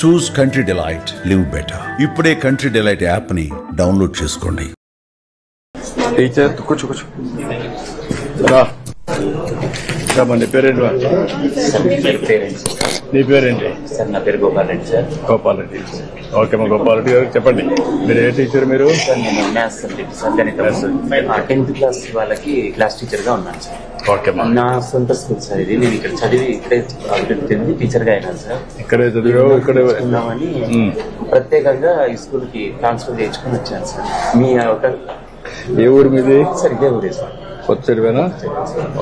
చూస్ country delight, live better. ఇప్పుడే country delight app ని download చేసుకోండి. టీచర్ కూర్చో కూర్చో నీ పేరేంటి? నీ పేరేంటి? సార్ నా పేరు గోపాల్ రెడ్డి సార్. గోపాల్ రెడ్డి. ఓకే మా గోపాల్ రెడ్డి గారు చెప్పండి, మీరు ఏ టీచర్? మీరు? సార్ నేను మ్యాథ్స్ సబ్జెక్ట్ సార్, గణితం. 10th క్లాస్ వాళ్ళకి క్లాస్ టీచర్ గా ఉన్నాను సార్. ఓకే నా సొంత స్కూల్ సార్ ఇది. నేను ఇక్కడ చదివి ఇక్కడే అభివృద్ధి టీచర్ గా అయినాను సార్. ఇక్కడే చదివావు? ఇక్కడే ఉన్నామని ప్రత్యేకంగా ఈ స్కూల్ కి ట్రాన్స్ఫర్ చేయించుకుని వచ్చాను సార్. మీ ఒక ఏ ఊరు మీది? సార్ ఇదే ఊరే సార్. కొత్తవేనా?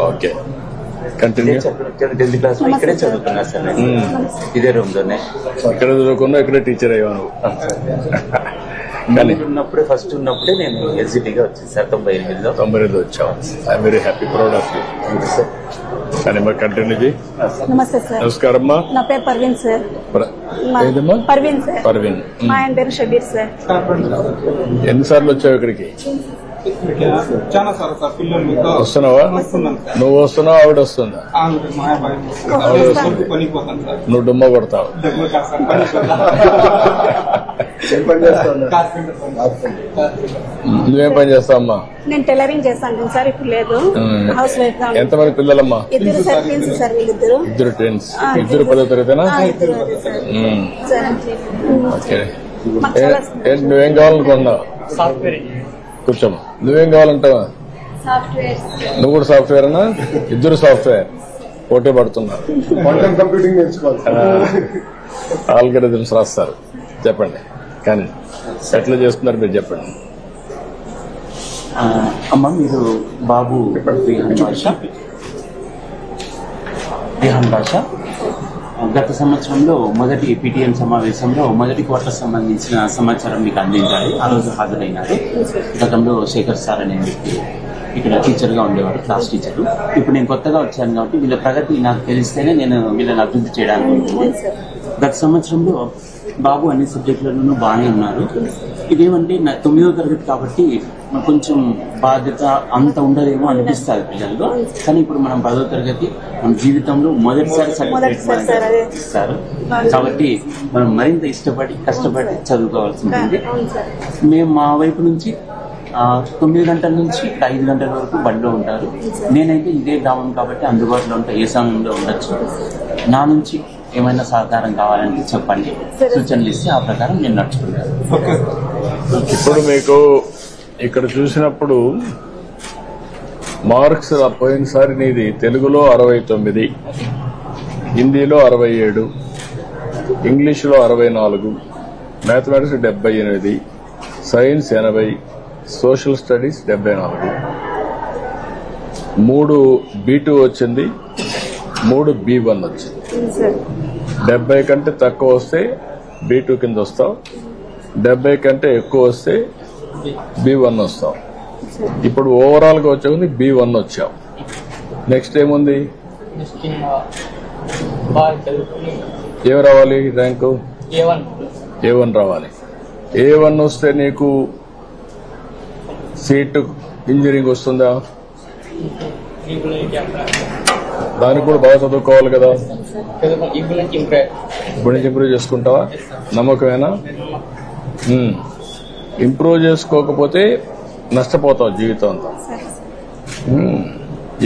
Okay continue. 10th క్లాస్ ఇక్కడే చదువుతున్నా సార్ నేను, ఇదే రూమ్ లోనే. ఇక్కడ చదువుకున్నా ఇక్కడే టీచర్ అయ్యాను. కానీ ఫస్ట్ ఉన్నప్పుడే నేను ఎస్జిటిగా వచ్చింది సార్. 98లో వచ్చావు. I'm very happy, proud of you. కానీ మరి కంటిన్యూ. నమస్తే సార్. నమస్కారం అమ్మా. నా పేరు పర్వీన్ సార్. ఏదమ్మా? పర్వీన్ సార్. పర్వీన్. మా ఆయన పేరు షబీర్ సార్. ఎన్నిసార్లు వచ్చావు ఇక్కడికి? వస్తున్నావా? నువ్వు వస్తున్నావు, ఆవిడ వస్తుందా? ఆవిడ వస్తుంది, నువ్వు డుమ్మ కొడతావు. నువ్వేం పని చేస్తావు అమ్మా? నేను టైలరింగ్ చేస్తాను సార్, ఇప్పుడు లేదు. హౌస్ వైఫ్ గా. ఎంతమంది పిల్లలమ్మా? ఇద్దరు సార్, ట్విన్స్ సార్. వీళ్ళిద్దరు. ఇద్దరు ట్విన్స్. ఇద్దరు 10వ తరగతినా? ఓకే. నువ్వేం కావాలనుకున్నావు? కూర్చోమ్మా. నువ్వేం కావాలంటావా? నువ్వు కూడా సాఫ్ట్వేరేనా? ఇద్దరు సాఫ్ట్వేర్ పోటీ పడుతున్నారు. కంప్యూటింగ్ నేర్చుకోవాలి. ఆల్గరిథమ్స్ రాస్తారు. చెప్పండి కానీ ఎట్లా చేస్తున్నారు మీరు చెప్పండి. అమ్మ మీరు బాబు రిహాన్ బాషా గత సంవత్సరంలో మొదటి పిటిఎం సమావేశంలో మొదటి క్వార్టర్ సంబంధించిన సమాచారం మీకు అందించాలి. ఆ రోజు హాజరైనారు. గతంలో శేఖర్ సార్ అనే వ్యక్తి ఇక్కడ టీచర్ గా ఉండేవారు, క్లాస్ టీచర్. ఇప్పుడు నేను కొత్తగా వచ్చాను కాబట్టి వీళ్ళ ప్రగతి నాకు తెలిస్తేనే నేను వీళ్ళని అభివృద్ధి చేయడానికి ఉంటుంది. గత సంవత్సరంలో బాబు అన్ని సబ్జెక్టులలోనూ బాగానే ఉన్నారు. ఇదేమంటే 9వ తరగతి కాబట్టి కొంచెం బాధ్యత అంత ఉండదేమో అనిపిస్తుంది పిల్లల్లో. కానీ ఇప్పుడు మనం 10వ తరగతి మన జీవితంలో మొదటిసారి సర్టిఫికేట్ ఇస్తారు కాబట్టి మనం మరింత ఇష్టపడి కష్టపడి చదువుకోవాల్సి ఉంటుంది. మేము మా వైపు నుంచి 9 గంటల నుంచి 5 గంటల వరకు బడిలో ఉంటారు. నేనైతే ఇదే గ్రామం కాబట్టి అందుబాటులో ఉంటా, ఏ సమయంలో ఉండొచ్చు. నా నుంచి ఏమైనా సహకారం కావాలంటే చెప్పండి, సూచనలు ఇస్తే ఆ ప్రకారం నేను నడుచుకుంటాను. ఇప్పుడు మీకు ఇక్కడ చూసినప్పుడు మార్క్స్ పోయినసారి నీది తెలుగులో 69, హిందీలో 67, ఇంగ్లీష్లో 64, mathematics 78, science 80, social studies 74, 3 B2 వచ్చింది, 3 B1 వచ్చింది. 70 కంటే తక్కువ వస్తే B2 కింద వస్తావు, 70 కంటే ఎక్కువ వస్తే B1 వస్తావు. ఇప్పుడు ఓవరాల్ గా వచ్చే B1 వచ్చావు. నెక్స్ట్ ఏముంది? ఏం రావాలి ర్యాంకు? A1 రావాలి. A1 వస్తే నీకు సీటు ఇంజనీరింగ్ వస్తుందా? దానికి కూడా బాగా చదువుకోవాలి కదా. ఇప్పుడు నుంచి ఇంప్రూవ్ చేసుకుంటావా? నమ్మకమేనా? ఇంప్రూవ్ చేసుకోకపోతే నష్టపోతావు జీవితం అంతా.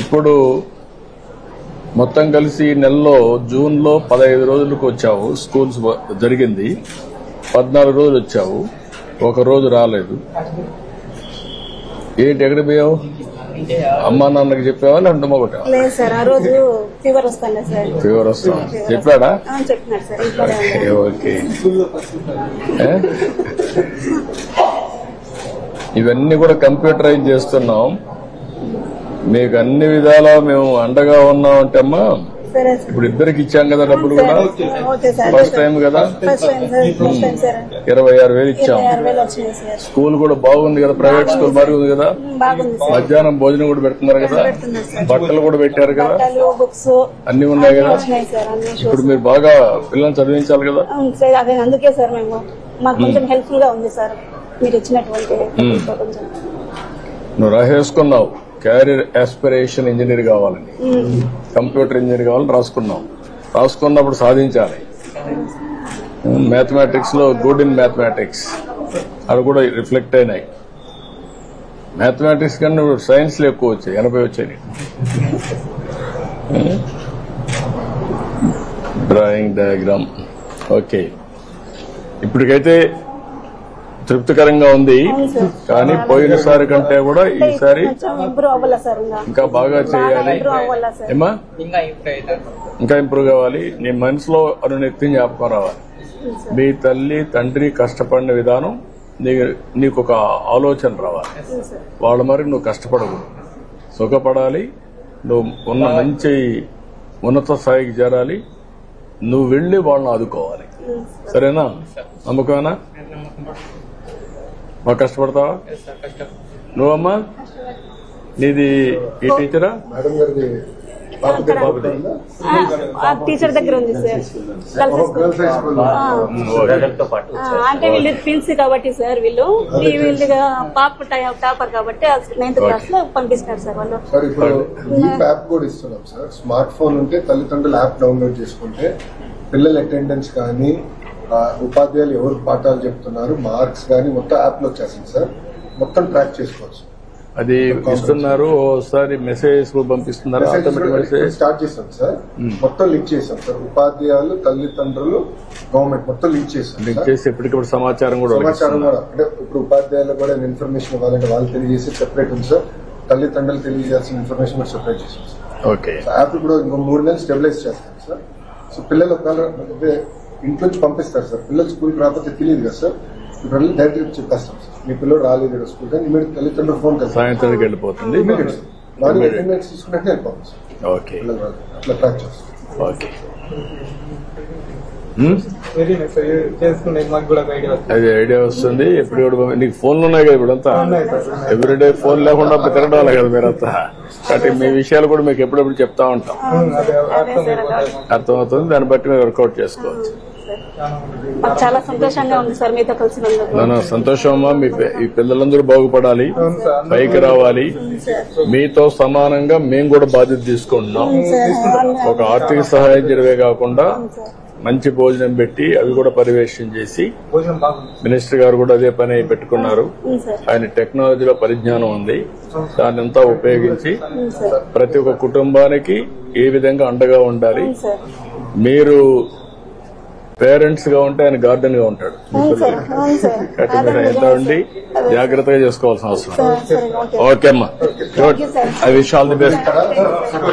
ఇప్పుడు మొత్తం కలిసి నెలలో జూన్లో 15 రోజులకు వచ్చావు. స్కూల్స్ జరిగింది 14 రోజులు వచ్చావు, 1 రోజు రాలేదు. ఏంటి, ఎక్కడికి పోయావు? అమ్మా నాన్నకి చెప్పావా లేదంటే మొగటావా? లేదు సార్, ఆ రోజు ఫీవర్ వస్తాను సార్. ఫీవర్ వస్తాం చెప్పాడా? చెప్పినారు సార్. ఓకే. ఇవన్నీ కూడా కంప్యూటరైజ్ చేస్తున్నాం. మీకు అన్ని విధాలా మేము అండగా ఉన్నాం అంటే అమ్మా. ఇప్పుడు ఇద్దరికి ఇచ్చాం కదా డబ్బులు కూడా. ఫస్ట్ టైం కదా 26,000 ఇచ్చాం. స్కూల్ కూడా బాగుంది కదా, ప్రైవేట్ స్కూల్ బాగుంది కదా. మధ్యాహ్నం భోజనం కూడా పెడుతున్నారు కదా, బట్టలు కూడా పెట్టారు కదా, అన్ని ఉన్నాయి కదా. ఇప్పుడు మీరు బాగా పిల్లల్ని చదివించాలి కదా. అందుకే సార్ మేము మాకు కొంచెం హెల్ప్ఫుల్ గా ఉంది సార్ మీరు ఇచ్చినటువంటి. నువ్వు రాసేసుకున్నావు క్యారియర్ ఆస్పిరేషన్ ఇంజనీర్ కావాలని, కంప్యూటర్ ఇంజనీర్ కావాలని రాసుకున్నావు. రాసుకున్నప్పుడు సాధించాలి. మ్యాథమెటిక్స్ లో గుడ్ ఇన్ మ్యాథమెటిక్స్ అవి కూడా రిఫ్లెక్ట్ అయినాయి. మ్యాథమెటిక్స్ కన్నా సైన్స్ లో ఎక్కువ వచ్చాయి, 80 వచ్చాయి. Drawing diagram okay. ఇప్పటికైతే తృప్తికరంగా ఉంది, కానీ పోయినసారి కంటే కూడా ఈసారి ఇంకా బాగా చేయాలి. ఏమా ఇంకా ఇంప్రూవ్ కావాలి. నీ మనసులో అనునిత్యం జ్ఞాపకం రావాలి. మీ తల్లి తండ్రి కష్టపడిన విధానం నీకు ఒక ఆలోచన రావాలి. వాళ్ళ మరి నువ్వు కష్టపడకూడదు, సుఖపడాలి. నువ్వు ఉన్న మంచి ఉన్నత స్థాయికి చేరాలి. నువ్వు వెళ్లి వాళ్ళని ఆదుకోవాలి. సరేనా? నమ్మకమేనా? బాగా కష్టపడతావా నువ్వమ్మా? నీది ఈ టీచరా? టీచర్ దగ్గర ఉంది సార్. అంటే వీళ్ళు ట్విన్స్ కాబట్టి సార్, వీళ్ళు పాప టాపర్ కాబట్టి 9th క్లాస్ లో పంపిస్తారు సార్ వాళ్ళు. సార్ ఇప్పుడు యాప్ కూడా ఇస్తున్నాం సార్. స్మార్ట్ ఫోన్ ఉంటే తల్లిదండ్రులు యాప్ డౌన్లోడ్ చేసుకుంటే పిల్లల అటెండెన్స్ కానీ ఉపాధ్యాయులు ఎవరు పాఠాలు చెప్తున్నారు మార్క్స్ కానీ మొత్తం యాప్ లో వచ్చేసింది సార్. మొత్తం ట్రాక్ చేసుకోవచ్చు. అది ఇస్తున్నారు. ఓసారి మెసేజ్ పంపిస్తున్నారు. స్టార్ట్ చేస్తాం సార్. మొత్తం లింక్ చేసాం సార్. ఉపాధ్యాయులు తల్లిదండ్రులు గవర్నమెంట్ మొత్తం లింక్ చేస్తాం. లింక్ చేసి ఎప్పటికప్పుడు సమాచారం కూడా అంటే ఇప్పుడు ఉపాధ్యాయులు కూడా ఇన్ఫర్మేషన్ ఇవ్వాలంటే వాళ్ళు తెలియజేసి సెపరేట్ ఉంది సార్. తల్లిదండ్రులు తెలియజేయాల్సిన ఇన్ఫర్మేషన్ కూడా సెపరేట్ చేసాం సార్. ఓకే. యాప్ ఇప్పుడు ఇంకో 3 నెలలు స్టెబిలైజ్ చేస్తాం సార్. సో పిల్లలు ఒకవేళ ఇంట్లో నుంచి పంపిస్తారు సార్. పిల్లలు స్కూల్కి రాకపోతే తెలియదు కదా సార్. ఇప్పుడు డైరెక్ట్ చెప్పేస్తాం సార్. మీ పిల్లలు రాలేదు స్కూల్ కానీ ఇమీడియట్ తల్లిదండ్రులు ఫోన్ కదా సాయంత్రానికి వెళ్ళిపోతుంది. మార్నింగ్ అటెండెన్స్ తీసుకున్నట్టు వెళ్ళిపోతుంది సార్. ఓకే. అట్లా ట్రాక్ చేస్తాం. ఓకే. అది ఐడియా వస్తుంది. ఎప్పుడు నీకు ఫోన్లు ఉన్నాయి కదా ఇప్పుడంతా. ఎవ్రీడే ఫోన్ లేకుండా తిరగడాలి కదా మీరంతా. కాబట్టి మీ విషయాలు కూడా మీకు ఎప్పుడెప్పుడు చెప్తా ఉంటాం. అర్థమవుతుంది. దాన్ని బట్టి మీరు వర్కౌట్ చేసుకోవచ్చు. చాలా సంతోషంగా ఉంది సార్ మీతో కలిసినందుకు. సంతోషం అమ్మా. ఈ పిల్లలందరూ బాగుపడాలి, పైకి రావాలి. మీతో సమానంగా మేము కూడా బాధ్యత తీసుకుంటున్నాం. ఒక ఆర్థిక సహాయం చేయడమే కాకుండా మంచి భోజనం పెట్టి అవి కూడా పర్యవేక్షణ చేసి మినిస్టర్ గారు కూడా అదే పని పెట్టుకున్నారు. ఆయన టెక్నాలజీలో పరిజ్ఞానం ఉంది. దాన్నంతా ఉపయోగించి ప్రతి ఒక్క కుటుంబానికి ఏ విధంగా అండగా ఉండాలి. మీరు పేరెంట్స్ గా ఉంటే ఆయన గార్డెన్ గా ఉంటాడు. కాబట్టి మీరు ఎంత ఉండి జాగ్రత్తగా చేసుకోవాల్సిన అవసరం. ఓకే అమ్మా. I wish all the best.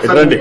ఇట్రండి.